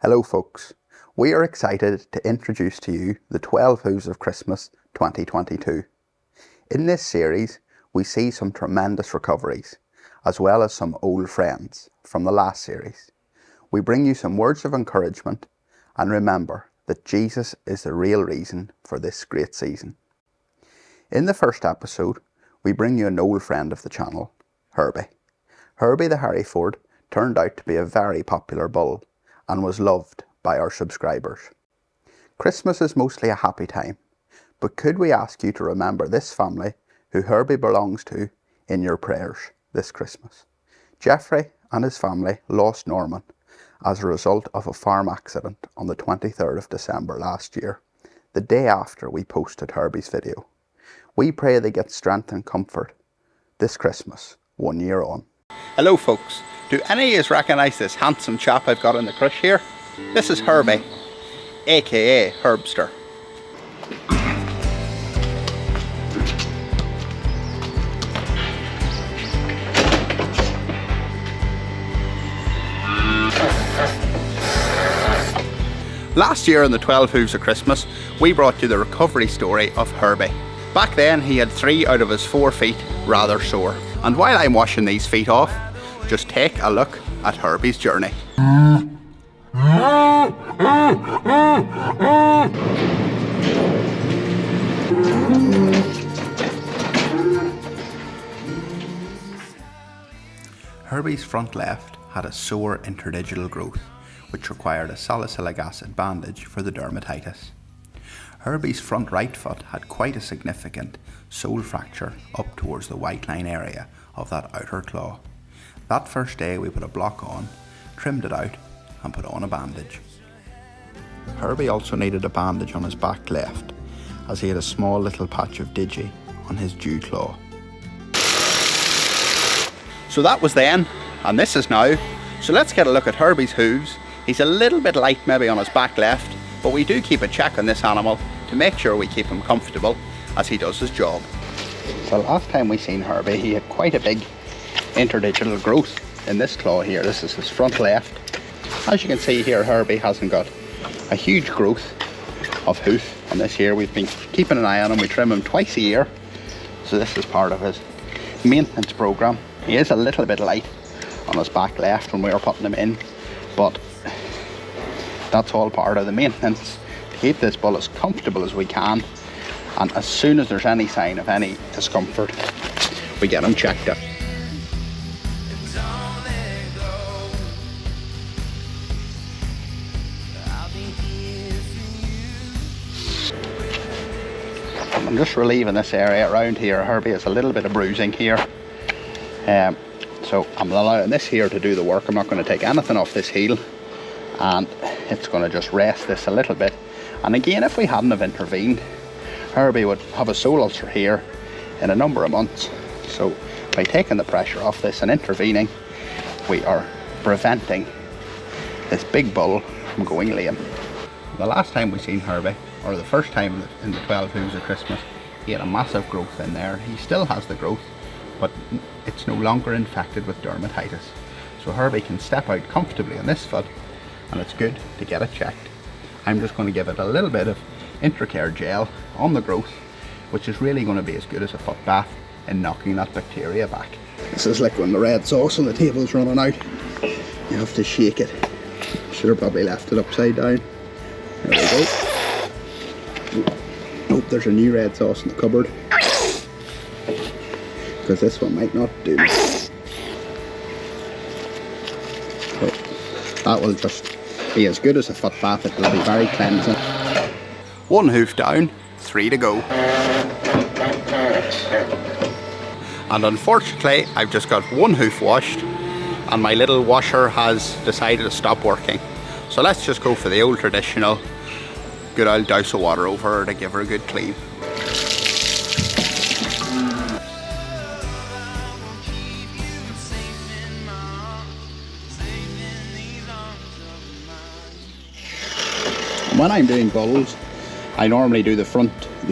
Hello folks, we are excited to introduce to you the 12 Hooves of Christmas 2022. In this series we see some tremendous recoveries as well as some old friends from the last series. We bring you some words of encouragement and remember that Jesus is the real reason for this great season. In the first episode we bring you an old friend of the channel, Herbie. Herbie the Hereford turned out to be a very popular bull and was loved by our subscribers. Christmas is mostly a happy time, but could we ask you to remember this family who Herbie belongs to in your prayers this Christmas? Jeffrey and his family lost Norman as a result of a farm accident on the 23rd of December last year, the day after we posted Herbie's video. We pray they get strength and comfort this Christmas, 1 year on. Hello folks. Do any of you recognise this handsome chap I've got in the crush here? This is Herbie, aka Herbster. Last year in the 12 Hooves of Christmas, we brought you the recovery story of Herbie. Back then he had 3 out of his 4 feet rather sore. And while I'm washing these feet off, just take a look at Herbie's journey. Herbie's front left had a sore interdigital growth, which required a salicylic acid bandage for the dermatitis. Herbie's front right foot had quite a significant sole fracture up towards the white line area of that outer claw. That first day we put a block on, trimmed it out and put on a bandage. Herbie also needed a bandage on his back left as he had a small little patch of digi on his dew claw. So that was then and this is now. So let's get a look at Herbie's hooves. He's a little bit light maybe on his back left, but we do keep a check on this animal to make sure we keep him comfortable as he does his job. So last time we seen Herbie he had quite a big interdigital growth in this claw here. This is his front left. As you can see here, Herbie hasn't got a huge growth of hoof on this here. We've been keeping an eye on him. We trim him twice a year, so this is part of his maintenance program. He is a little bit light on his back left when we were putting him in, but that's all part of the maintenance to keep this bull as comfortable as we can, and as soon as there's any sign of any discomfort we get him checked out. I'm just relieving this area around here. Herbie has a little bit of bruising here, so I'm allowing this here to do the work. I'm not going to take anything off this heel, and it's going to just rest this a little bit. And again, if we hadn't have intervened, Herbie would have a sole ulcer here in a number of months. So by taking the pressure off this and intervening, we are preventing this big bull from going lame. The last time we seen Herbie, or the first time in the 12 Hooves of Christmas, he had a massive growth in there. He still has the growth, but it's no longer infected with dermatitis. So Herbie can step out comfortably on this foot, and it's good to get it checked. I'm just going to give it a little bit of Intracare gel on the growth, which is really going to be as good as a foot bath in knocking that bacteria back. This is like when the red sauce on the table is running out. You have to shake it. Should have probably left it upside down. There we go. Nope, there's a new red sauce in the cupboard, because this one might not do. So that will just be as good as a foot bath. It will be very cleansing. 1 hoof down, 3 to go. And unfortunately I've just got 1 hoof washed and my little washer has decided to stop working. So let's just go for the old traditional good old douse of water over her to give her a good clean. When I'm doing bulls, I normally do the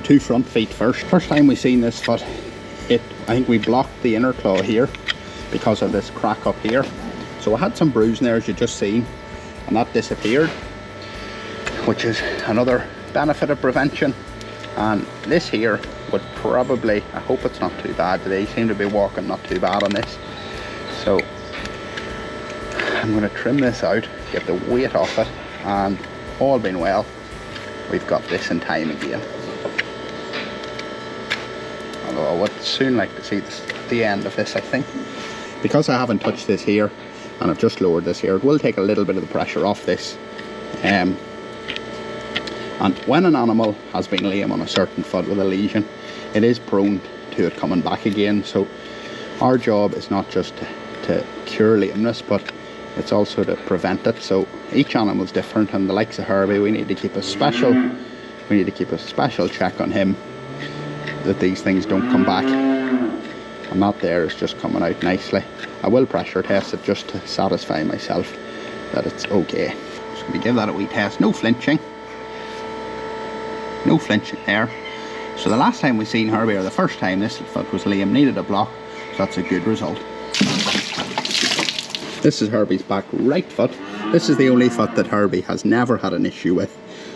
2 front feet first. First time we seen this foot, I think we blocked the inner claw here because of this crack up here. So I had some bruising there, as you just seen. and that disappeared, which is another benefit of prevention. And this here would probably, I hope it's not too bad today, seem to be walking not too bad on this. So I'm going to trim this out, get the weight off it, and all being well, we've got this in time again. Although I would soon like to see the end of this, I think. Because I haven't touched this here, and I've just lowered this here, it will take a little bit of the pressure off this. And when an animal has been lame on a certain foot with a lesion, it is prone to it coming back again. So our job is not just to cure lameness, but it's also to prevent it. So each animal is different, and the likes of Herbie, we need to keep a special check on him that these things don't come back. And that there is just coming out nicely. I will pressure test it just to satisfy myself that it's okay. Just going to give that a wee test. No flinching. No flinching there. So the last time we seen Herbie, or the first time this foot was lame, needed a block, so that's a good result. This is Herbie's back right foot. This is the only foot that Herbie has never had an issue with.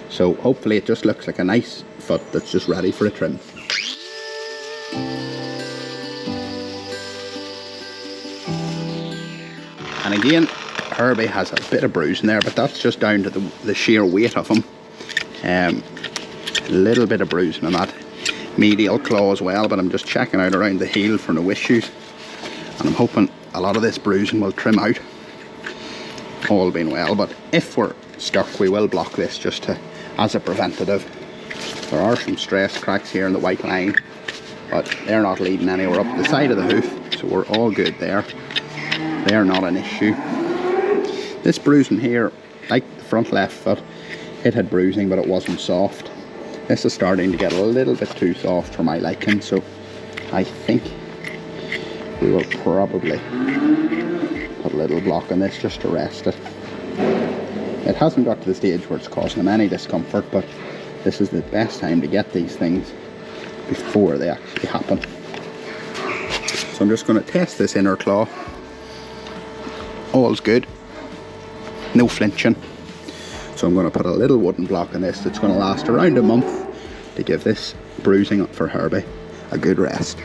So hopefully it just looks like a nice foot that's just ready for a trim. And again, Herbie has a bit of bruising there, but that's just down to the sheer weight of him. A little bit of bruising on that medial claw as well, but I'm just checking out around the heel for no issues. And I'm hoping a lot of this bruising will trim out, all being well. But if we're stuck, we will block this just as a preventative. There are some stress cracks here in the white line, but they're not leading anywhere up the side of the hoof, so we're all good there. They're not an issue. This bruising here, like the front left foot, it had bruising, but it wasn't soft. This is starting to get a little bit too soft for my liking, so I think we will probably put a little block on this just to rest it. It hasn't got to the stage where it's causing him any discomfort, but this is the best time to get these things before they actually happen. So I'm just going to test this inner claw. All's good. No flinching. So I'm going to put a little wooden block on this that's going to last around a month to give this bruising for Herbie a good rest.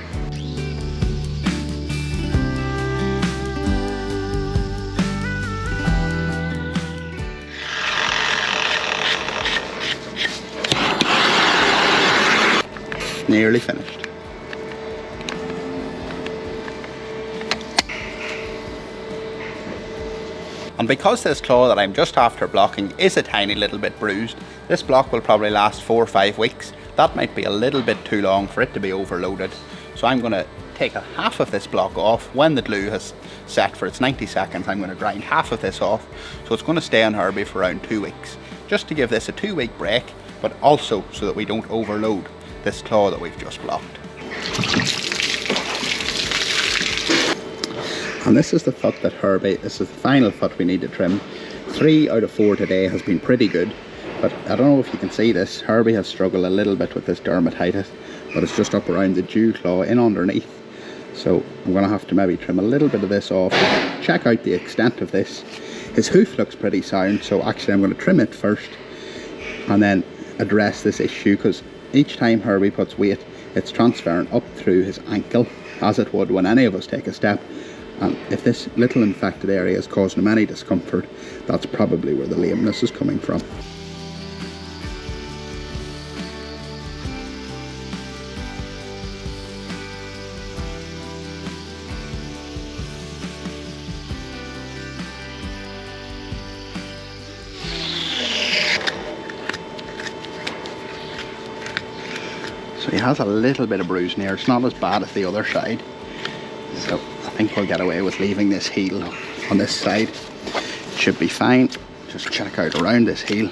Nearly finished. And because this claw that I'm just after blocking is a tiny little bit bruised, this block will probably last 4 or 5 weeks. That might be a little bit too long for it to be overloaded. So I'm going to take a half of this block off. When the glue has set for its 90 seconds, I'm going to grind half of this off. So it's going to stay on Herbie for around 2 weeks. Just to give this a 2-week break, but also so that we don't overload this claw that we've just blocked. And this is the foot that Herbie, this is the final foot we need to trim. 3 out of 4 today has been pretty good, but I don't know if you can see this, Herbie has struggled a little bit with this dermatitis, but it's just up around the dew claw in underneath. So I'm going to have to maybe trim a little bit of this off, check out the extent of this. His hoof looks pretty sound, so actually I'm going to trim it first and then address this issue, because each time Herbie puts weight, it's transferring up through his ankle, as it would when any of us take a step. And if this little infected area is causing him any discomfort, that's probably where the lameness is coming from. So he has a little bit of bruising here. It's not as bad as the other side. So I think we'll get away with leaving this heel on this side. It should be fine. Just check out around this heel.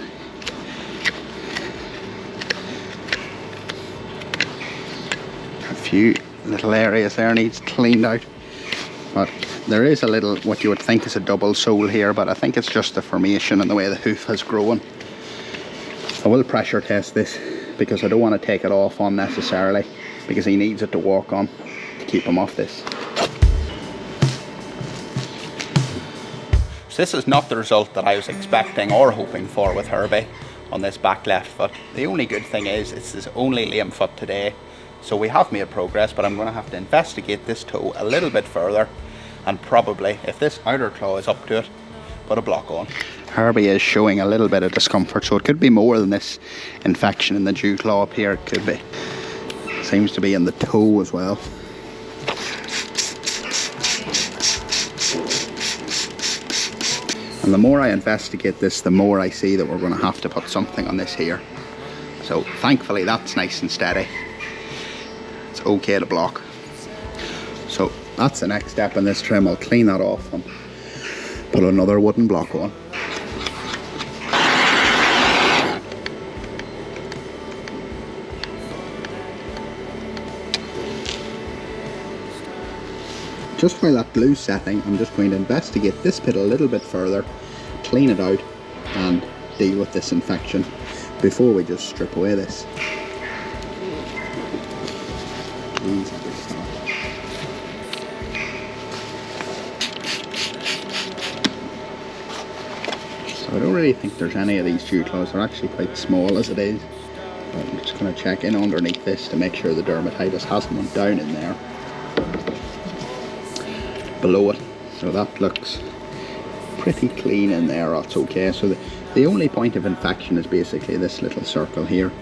A few little areas there needs cleaned out. But there is a little, what you would think is a double sole here, but I think it's just the formation and the way the hoof has grown. I will pressure test this because I don't want to take it off unnecessarily, because he needs it to walk on to keep him off this. So This is not the result that I was expecting or hoping for with Herbie on this back left foot. The only good thing is it's his only lame foot today, so we have made progress, but I'm going to have to investigate this toe a little bit further, and probably, if this outer claw is up to it, put a block on. Herbie is showing a little bit of discomfort, so it could be more than this infection in the dew claw up here. It could be. Seems to be in the toe as well. And the more I investigate this, the more I see that we're going to have to put something on this here. So thankfully that's nice and steady. It's okay to block. So that's the next step in this trim. I'll clean that off and put another wooden block on. Just while that glue's setting, I'm just going to investigate this bit a little bit further, clean it out and deal with this infection before we just strip away this. So I don't really think there's any of these dew claws. They're actually quite small as it is. But I'm just going to check in underneath this to make sure the dermatitis hasn't went down in there. Below it, so that looks pretty clean in there. That's okay. So the only point of infection is basically this little circle here,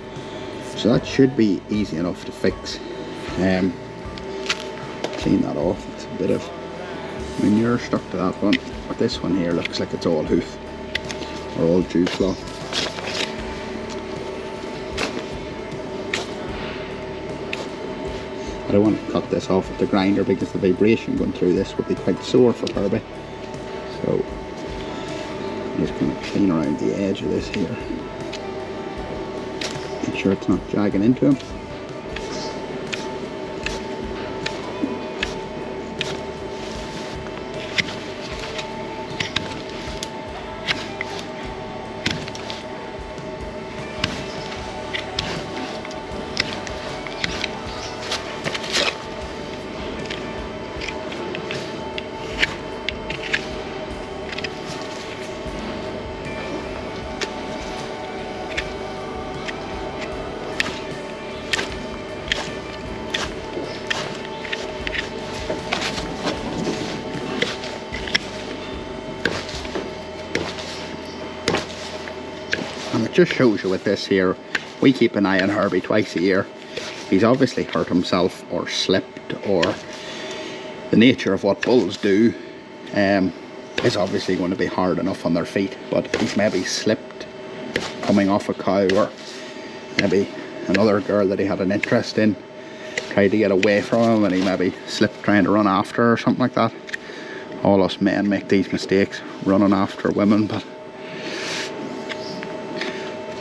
so that should be easy enough to fix. Clean that off. It's a bit of manure stuck to that one, but this one here looks like it's all hoof or all dew claw. I don't want to cut this off with the grinder because the vibration going through this would be quite sore for Herbie. So I'm just going to clean around the edge of this here. Make sure it's not jagging into him. And it just shows you with this here, we keep an eye on Herbie twice a year. He's obviously hurt himself or slipped, or the nature of what bulls do is obviously going to be hard enough on their feet, but he's maybe slipped coming off a cow, or maybe another girl that he had an interest in tried to get away from him and he maybe slipped trying to run after her or something like that. All us men make these mistakes running after women, but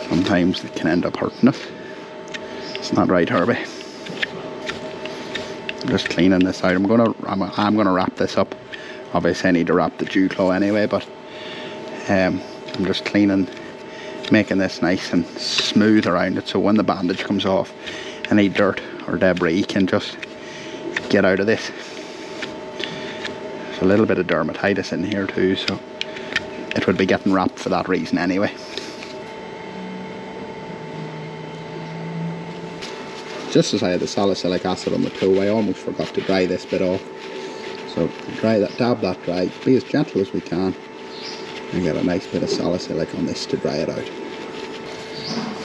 sometimes it can end up hurting us. It's not right, Herbie. I'm just cleaning this out. I'm gonna wrap this up. Obviously I need to wrap the dew claw anyway, but I'm just cleaning, making this nice and smooth around it, so when the bandage comes off, any dirt or debris can just get out of this. There's a little bit of dermatitis in here too, so it would be getting wrapped for that reason anyway. Just as I had the salicylic acid on the toe, I almost forgot to dry this bit off. So dry that, dab that dry, be as gentle as we can, and get a nice bit of salicylic on this to dry it out.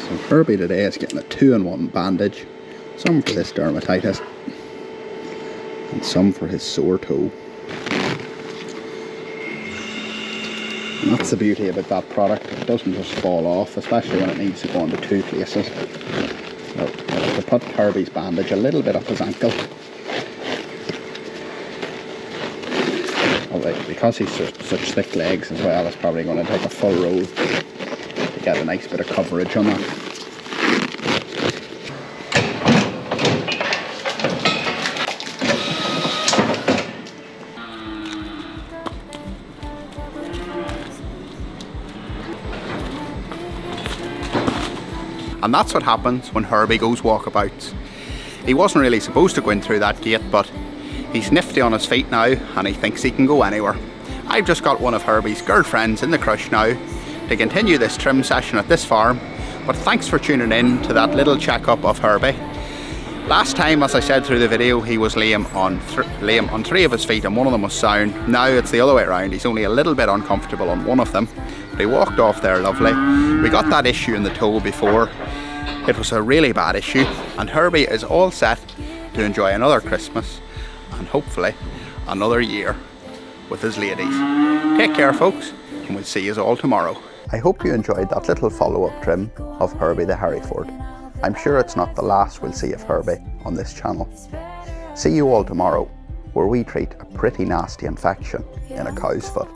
So Herbie today is getting a 2-in-1 bandage, some for this dermatitis and some for his sore toe. And that's the beauty about that product, it doesn't just fall off, especially when it needs to go into 2 places. So to put Herbie's bandage a little bit up his ankle, although because he's such thick legs as well, it's probably going to take a full roll to get a nice bit of coverage on that. And that's what happens when Herbie goes walkabouts. He wasn't really supposed to go in through that gate, but he's nifty on his feet now and he thinks he can go anywhere. I've just got one of Herbie's girlfriends in the crush now to continue this trim session at this farm, but thanks for tuning in to that little check-up of Herbie. Last time, as I said through the video, he was lame on 3 of his feet and one of them was sound. Now it's the other way around. He's only a little bit uncomfortable on one of them, but he walked off there lovely. We got that issue in the toe before. It was a really bad issue, and Herbie is all set to enjoy another Christmas and hopefully another year with his ladies. Take care, folks, and we'll see you all tomorrow. I hope you enjoyed that little follow-up trim of Herbie the Hereford. I'm sure it's not the last we'll see of Herbie on this channel. See you all tomorrow, where we treat a pretty nasty infection in a cow's foot.